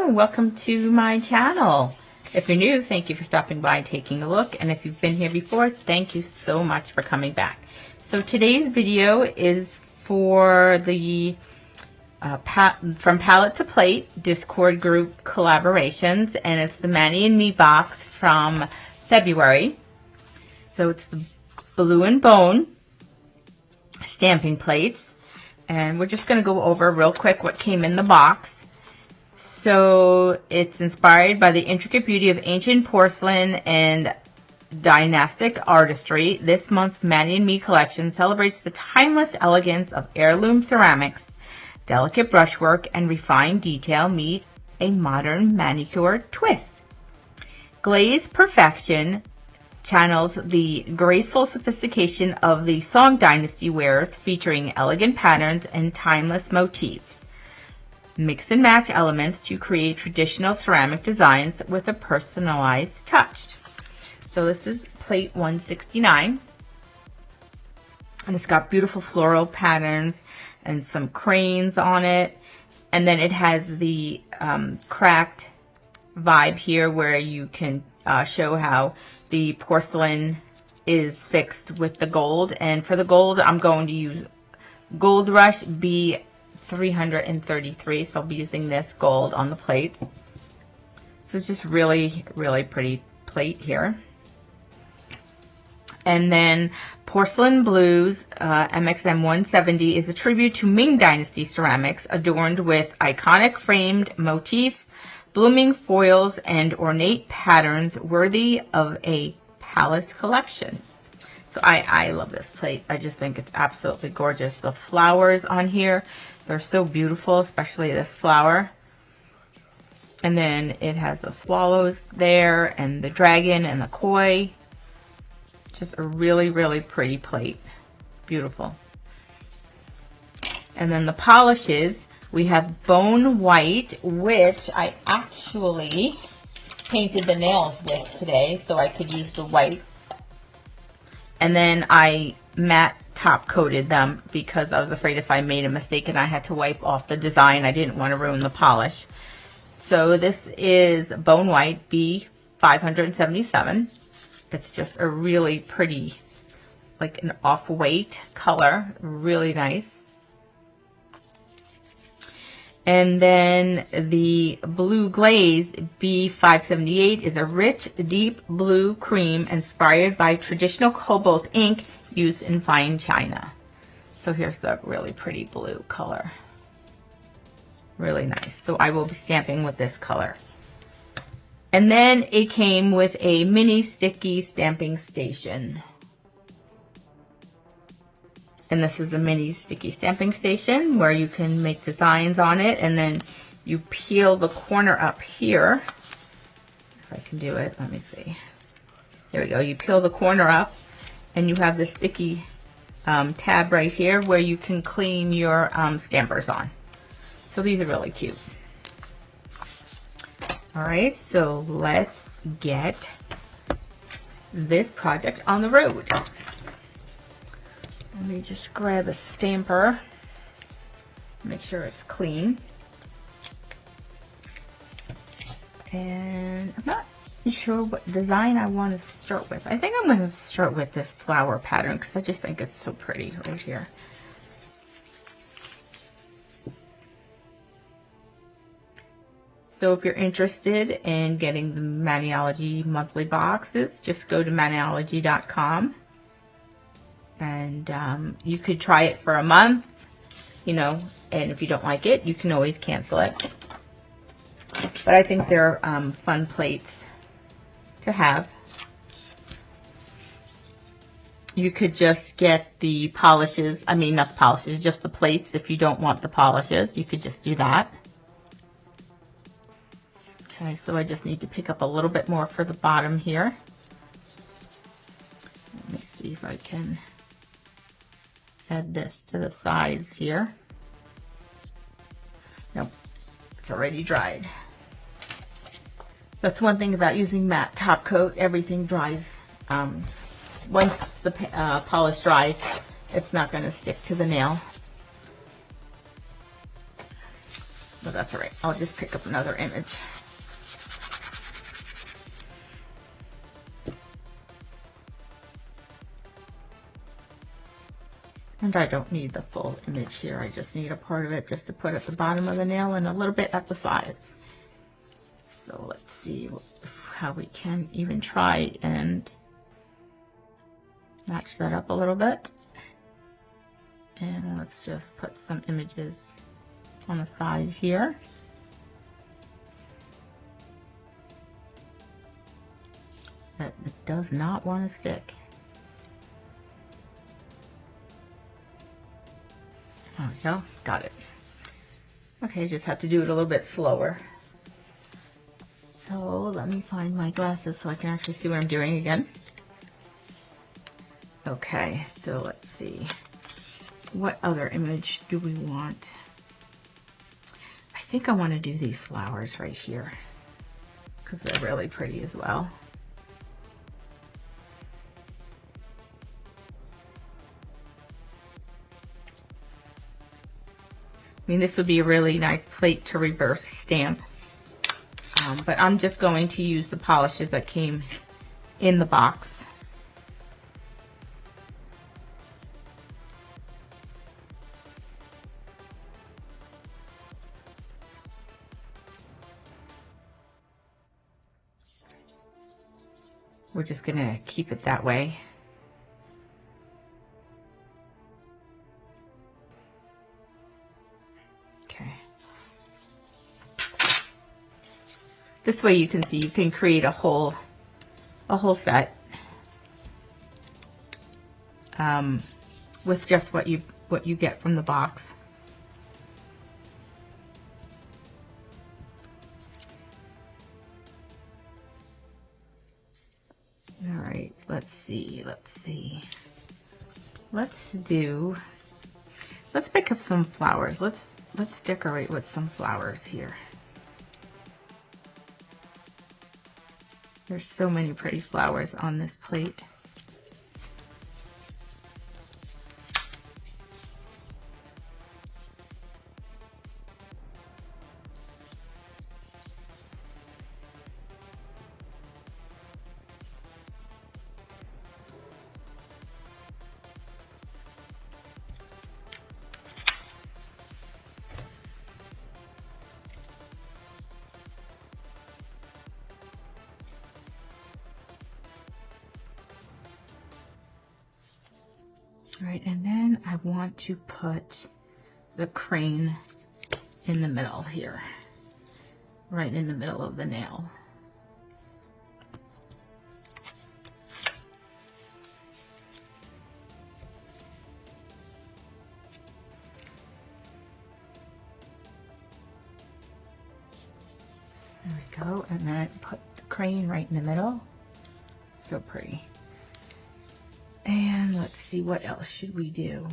and welcome to my channel. If you're new, thank you for stopping by and taking a look, and if you've been here before, thank you so much for coming back. So today's video is for the From Palette to Plate Discord group collaborations, and it's the Manny and Me box from February. So it's the Blue and Bone stamping plates, and we're just going to go over real quick what came in the box. So it's inspired by the intricate beauty of ancient porcelain and dynastic artistry. This month's Manny and Me collection celebrates the timeless elegance of heirloom ceramics. Delicate brushwork and refined detail meet a modern manicure twist. Glazed perfection channels the graceful sophistication of the Song Dynasty wares, featuring elegant patterns and timeless motifs. Mix and match elements to create traditional ceramic designs with a personalized touch. So this is plate 169, and it's got beautiful floral patterns and some cranes on it, and then it has the cracked vibe here where you can show how the porcelain is fixed with the gold. And for the gold, I'm going to use Gold Rush B333, so I'll be using this gold on the plate. So it's just really pretty plate here. And then Porcelain Blues MXM 170 is a tribute to Ming Dynasty ceramics, adorned with iconic framed motifs, blooming foils, and ornate patterns worthy of a palace collection. So I love this plate. I just think it's absolutely gorgeous. The flowers on here, they're so beautiful, especially this flower. And then it has the swallows there, and the dragon and the koi. Just a really pretty plate. Beautiful. And then the polishes, we have Bone White, which I actually painted the nails with today, so I could use the white. And then I matte top coated them because I was afraid if I made a mistake and I had to wipe off the design, I didn't want to ruin the polish. So this is Bone White B577. It's just a really pretty, like an off-white color, really nice. And then the Blue Glaze B578 is a rich, deep blue cream inspired by traditional cobalt ink used in fine china. So here's the really pretty blue color. Really nice. So I will be stamping with this color. And then it came with a mini sticky stamping station. And this is a mini sticky stamping station where you can make designs on it, and then you peel the corner up here. If I can do it, let me see. There we go. You peel the corner up, and you have the sticky tab right here where you can clean your stampers on. So these are really cute. All right, so let's get this project on the road. Let me just grab a stamper, make sure it's clean. And I'm not sure what design I want to start with. I think I'm going to start with this flower pattern because I just think it's so pretty right here. So if you're interested in getting the Maniology monthly boxes, just go to Maniology.com. And you could try it for a month, you know, and if you don't like it, you can always cancel it. But I think they're fun plates to have. You could just get the polishes, I mean not the polishes, just the plates. If you don't want the polishes, you could just do that. Okay, so I just need to pick up a little bit more for the bottom here. Let me see if I can add this to the sides here. Nope, it's already dried. That's one thing about using matte top coat. Everything dries. Once the polish dries, it's not going to stick to the nail. So that's all right. I'll just pick up another image. And I don't need the full image here. I just need a part of it just to put at the bottom of the nail and a little bit at the sides. So let's see how we can even try and match that up a little bit. And let's just put some images on the side here. But it does not want to stick. There we go, got it. Okay, just have to do it a little bit slower. So let me find my glasses so I can actually see what I'm doing again. Okay, so let's see. What other image do we want? I think I want to do these flowers right here because they're really pretty as well. I mean, this would be a really nice plate to reverse stamp, but I'm just going to use the polishes that came in the box. We're just going to keep it that way. This way you can see you can create a whole set with just what you get from the box. All right, let's see. Let's pick up some flowers. Let's decorate with some flowers here. There's so many pretty flowers on this plate. All right, and then I want to put the crane in the middle here, right in the middle of the nail. There we go, and then put the crane right in the middle. So pretty. And let's see, what else should we do?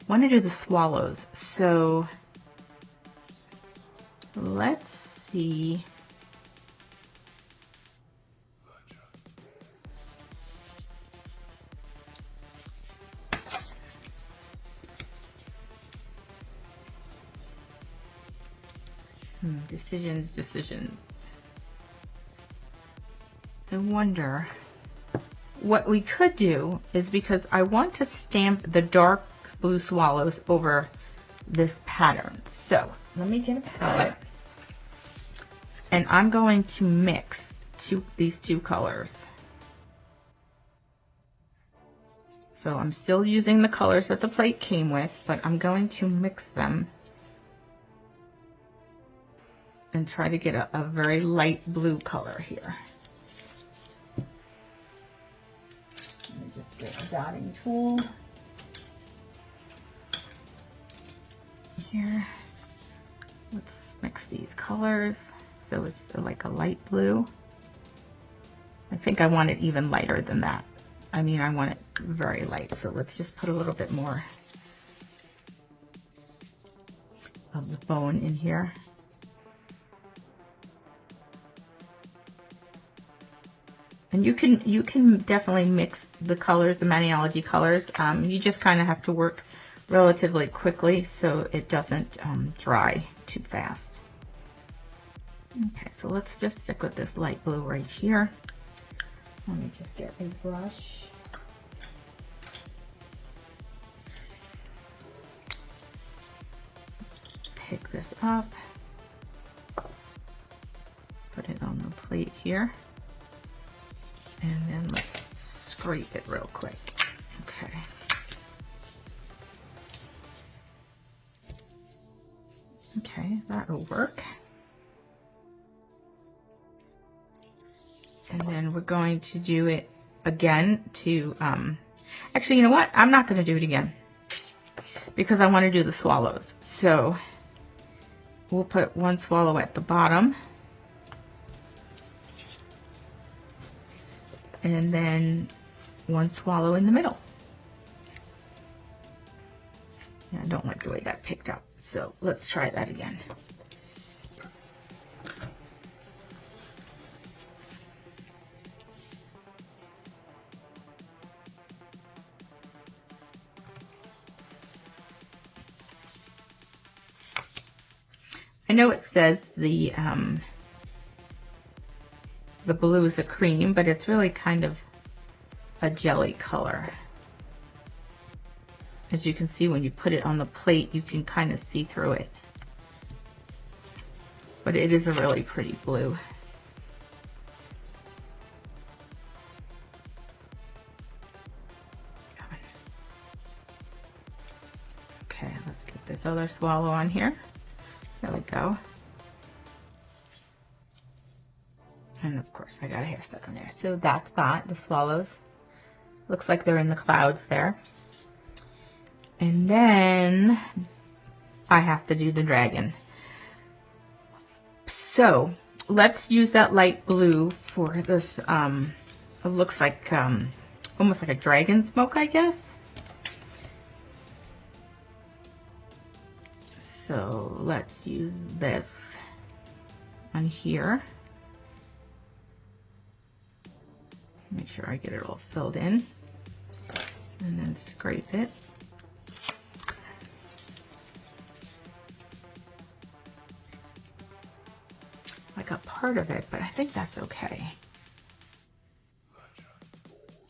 Want to do the swallows. So let's see. Decisions. I wonder what we could do is, because I want to stamp the dark blue swallows over this pattern. So let me get a palette and I'm going to mix these two colors. So I'm still using the colors that the plate came with, but I'm going to mix them and try to get a very light blue color here. Let me just get a dotting tool here. Let's mix these colors so it's like a light blue. I think I want it even lighter than that. I mean, I want it very light, so let's just put a little bit more of the bone in here. And you can definitely mix the colors, the Maniology colors. You just kind of have to work relatively quickly so it doesn't dry too fast. Okay, so let's just stick with this light blue right here. Let me just get a brush. Pick this up. Put it on the plate here. And then let's scrape it real quick. Okay. Okay, that'll work. And then we're going to do it again to, actually, you know what? I'm not going to do it again because I want to do the swallows. So we'll put one swallow at the bottom. And then one swallow in the middle. Yeah, I don't like the way that picked up, so let's try that again. I know it says the blue is a cream, but it's really kind of a jelly color. As you can see, when you put it on the plate, you can kind of see through it. But it is a really pretty blue. Okay, let's get this other swallow on here. There we go. And of course, I got a hair stuck in there. So that's that, the swallows. Looks like they're in the clouds there. And then I have to do the dragon. So let's use that light blue for this. It looks like almost like a dragon smoke, I guess. So let's use this on here. Make sure I get it all filled in. And then scrape it. I got part of it, but I think that's okay.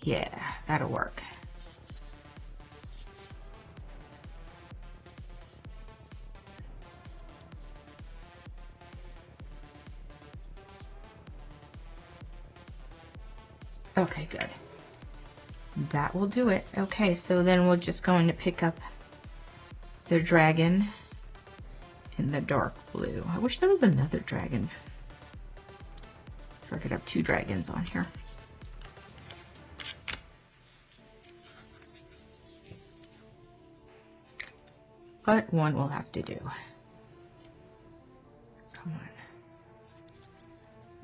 Yeah, that'll work. Okay, good. That will do it. Okay, so then we're just going to pick up the dragon in the dark blue. I wish there was another dragon. So I could have two dragons on here. But one will have to do. Come on.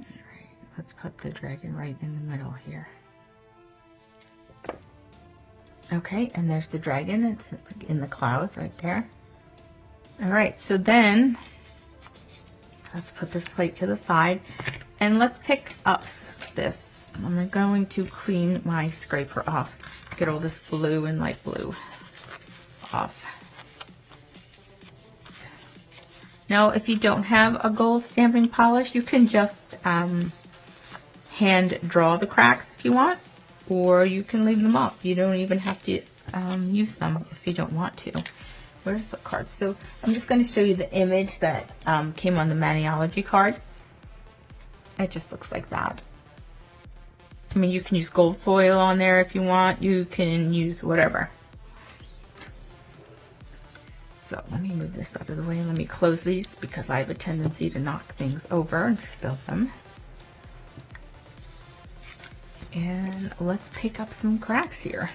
Alright, let's put the dragon right in the middle here. Okay, and there's the dragon. It's in the clouds right there. Alright, so then let's put this plate to the side and let's pick up this. I'm going to clean my scraper off. Get all this blue and light blue off. Now, if you don't have a gold stamping polish, you can just hand draw the cracks if you want, or you can leave them up. You don't even have to use them if you don't want to. Where's the card? So I'm just going to show you the image that came on the Maniology card. It just looks like that. I mean, you can use gold foil on there if you want. You can use whatever. So let me move this out of the way. Let me close these because I have a tendency to knock things over and spill them. And let's pick up some cracks here.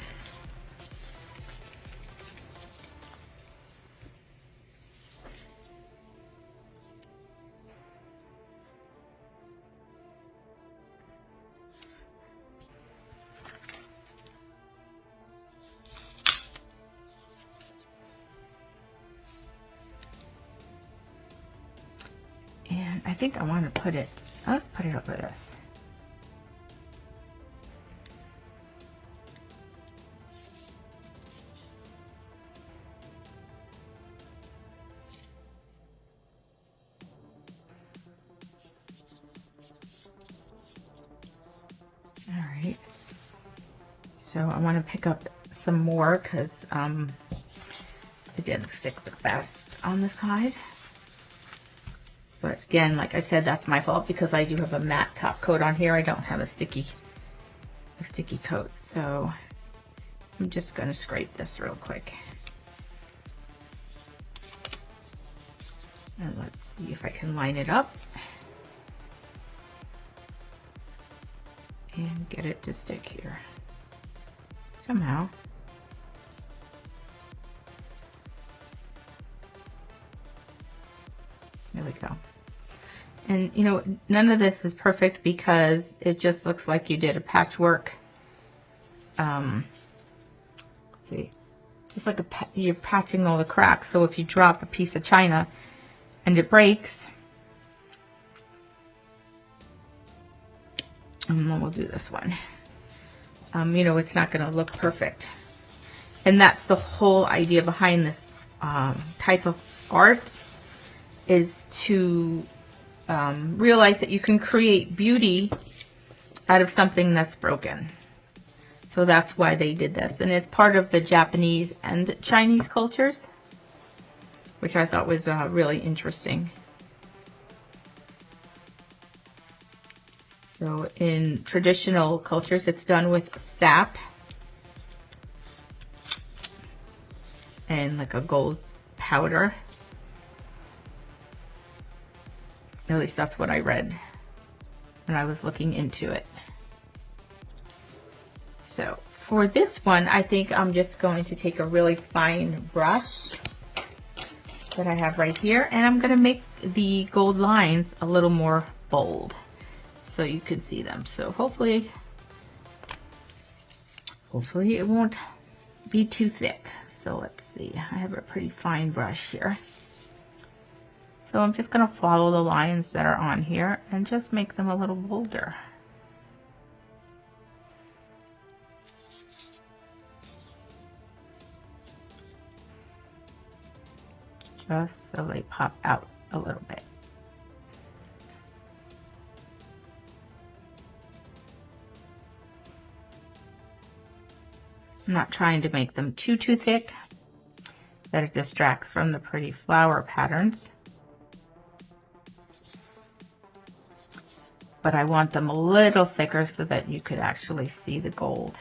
I think I want to put it, let's put it over this. So I want to pick up some more because it didn't stick the best on the side. But again, like I said, that's my fault because I do have a matte top coat on here. I don't have a sticky coat. So I'm just going to scrape this real quick. And let's see if I can line it up and get it to stick here somehow. There we go. And you know, none of this is perfect because it just looks like you did a patchwork. See, just like you're patching all the cracks. So if you drop a piece of china and it breaks, and then we'll do this one. You know, it's not going to look perfect. And that's the whole idea behind this type of art, is to realize that you can create beauty out of something that's broken. So that's why they did this. And it's part of the Japanese and Chinese cultures, which I thought was really interesting. So in traditional cultures, it's done with sap and like a gold powder. At least that's what I read when I was looking into it. So for this one, I think I'm just going to take a really fine brush that I have right here, and I'm going to make the gold lines a little more bold so you can see them. So hopefully it won't be too thick. So let's see, I have a pretty fine brush here. So I'm just going to follow the lines that are on here and just make them a little bolder. Just so they pop out a little bit. I'm not trying to make them too thick that it distracts from the pretty flower patterns. But I want them a little thicker so that you could actually see the gold.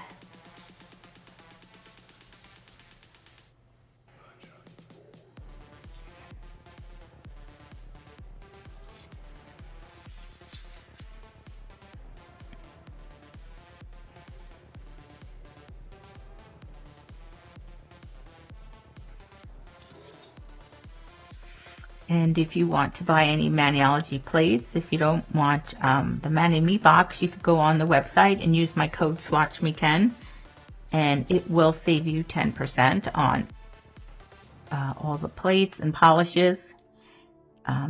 And if you want to buy any Maniology plates, if you don't want the Mani Me box, you could go on the website and use my code SWATCHME10, and it will save you 10% on all the plates and polishes.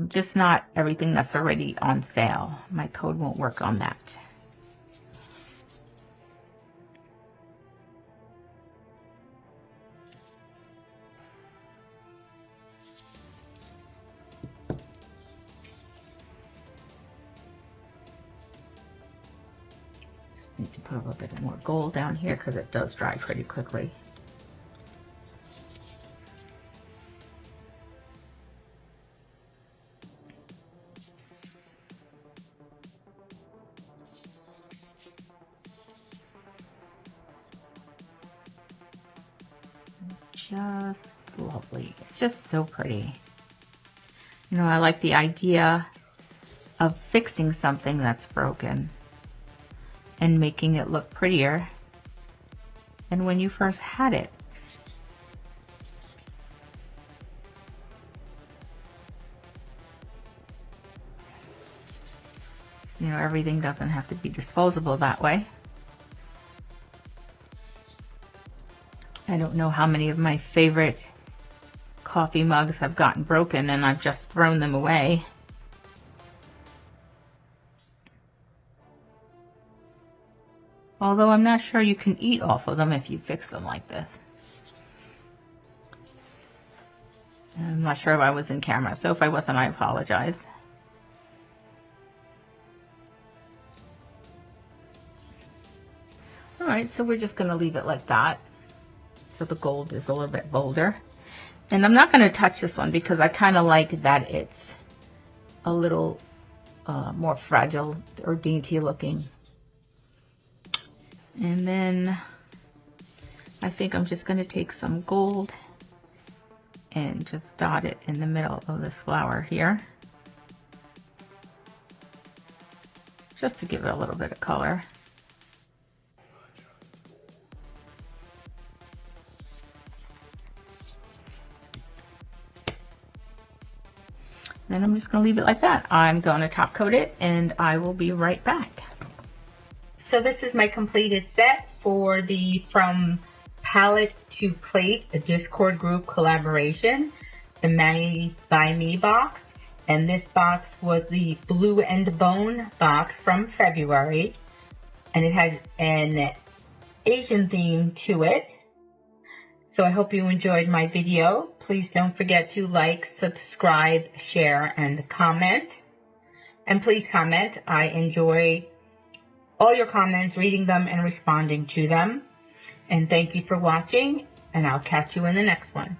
Just not everything that's already on sale. My code won't work on that. Need to put a little bit more gold down here because it does dry pretty quickly. Just lovely. It's just so pretty. You know, I like the idea of fixing something that's broken and making it look prettier than when you first had it. You know, everything doesn't have to be disposable that way. I don't know how many of my favorite coffee mugs have gotten broken and I've just thrown them away. Although I'm not sure you can eat off of them if you fix them like this. I'm not sure if I was in camera, so if I wasn't, I apologize. All right, so we're just going to leave it like that. So the gold is a little bit bolder. And I'm not going to touch this one because I kind of like that it's a little more fragile or dainty looking. And then I think I'm just going to take some gold and just dot it in the middle of this flower here, just to give it a little bit of color. Then I'm just going to leave it like that. I'm going to top coat it and I will be right back. So this is my completed set for the From Palette to Plate, a Discord group collaboration, the Mani by Me box. And this box was the Blue and Bone box from February. And it had an Asian theme to it. So I hope you enjoyed my video. Please don't forget to like, subscribe, share, and comment. And please comment. I enjoy all your comments, reading them and responding to them. And thank you for watching, and I'll catch you in the next one.